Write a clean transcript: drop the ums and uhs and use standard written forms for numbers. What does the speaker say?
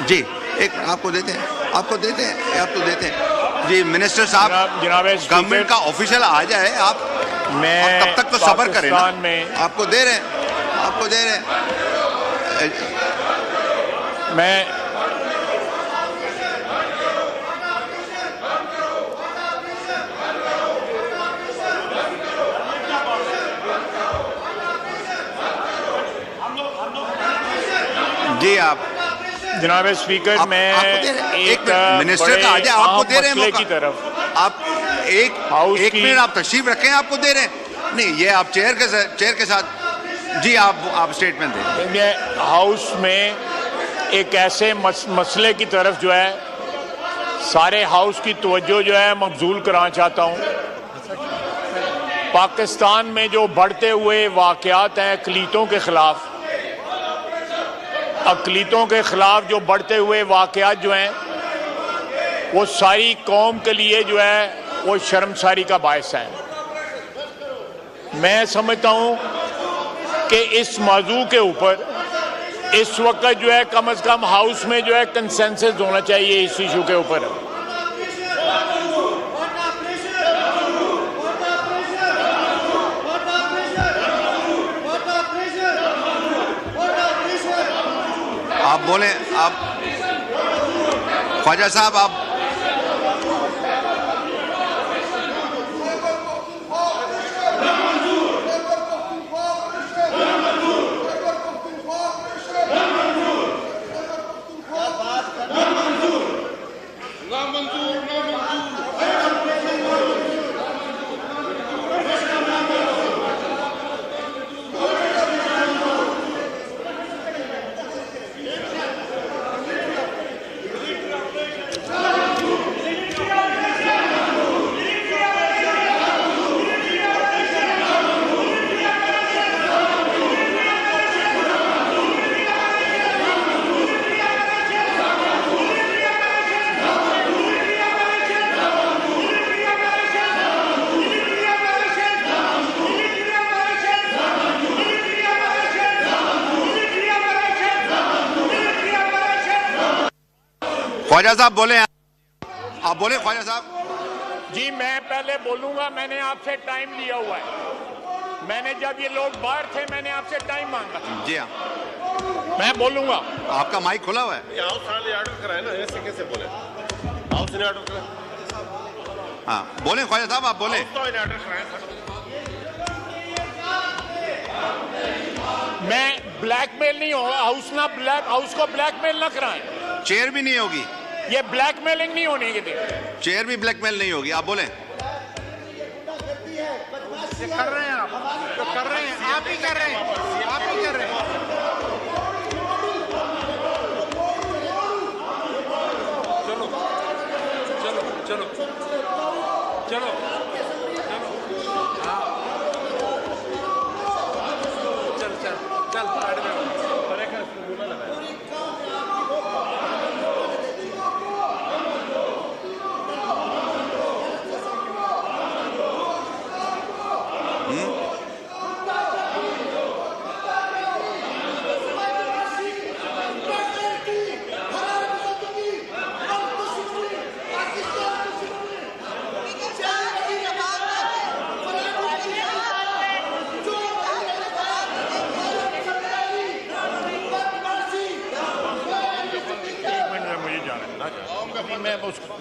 जी एक आपको देते हैं, आप तो देते हैं जी। मिनिस्टर साहब, गवर्नमेंट का ऑफिशियल आ जाए, आप तब तक तो सब्र करें ना। आपको दे रहे हैं मैं जी आप जनाब स्पीकर, मैं एक मिनिस्टर का आ जाए, आपको दे रहे हैं मौका। की तरफ आप एक मिनट आप तशरीफ रखें, आपको दे रहे हैं। नहीं, ये आप चेयर के साथ जी आप स्टेटमेंट दें। हाउस में एक ऐसे मसले की तरफ जो है सारे हाउस की तवज्जो जो है मबजूल कराना चाहता हूँ। पाकिस्तान में जो बढ़ते हुए वाक़यात हैं अक़लीतों के ख़िलाफ़ जो बढ़ते हुए वाक़यात जो हैं वो सारी कौम के लिए जो है वो शर्मसारी का बायस है। मैं समझता हूँ कि इस मौजू के ऊपर इस वक्त जो है कम से कम हाउस में जो है कंसेंसस होना चाहिए इस इशू के ऊपर। आप बोलें, आप ख्वाजा साहब, आप ख्वाजा साहब बोले, आप बोले ख्वाजा साहब। जी मैं पहले बोलूंगा, मैंने आपसे टाइम लिया हुआ है। मैंने जब ये लोग बाहर थे मैंने आपसे टाइम मांगा था। जी हाँ, मैं बोलूंगा। आपका माइक खुला हुआ है। हाउस ने ऑर्डर कराए ना, ऐसे कैसे बोले? हाउस ने ऑर्डर कराया। हाँ बोले ख्वाजा साहब, आप बोले। तो इन्हें ऑर्डर कराया था। मैं ब्लैकमेल नहीं होगा, हाउस को ब्लैकमेल ना कराएं। चेयर भी नहीं होगी, ये ब्लैकमेलिंग नहीं होने के लिए। चेयर भी ब्लैकमेल नहीं होगी, आप बोले। कर रहे हैं आप, तो कर रहे हैं, आप ही कर रहे हैं, आप ही कर रहे हैं। चलो चलो चलो चलो हाँ चल साइड में मैं उसको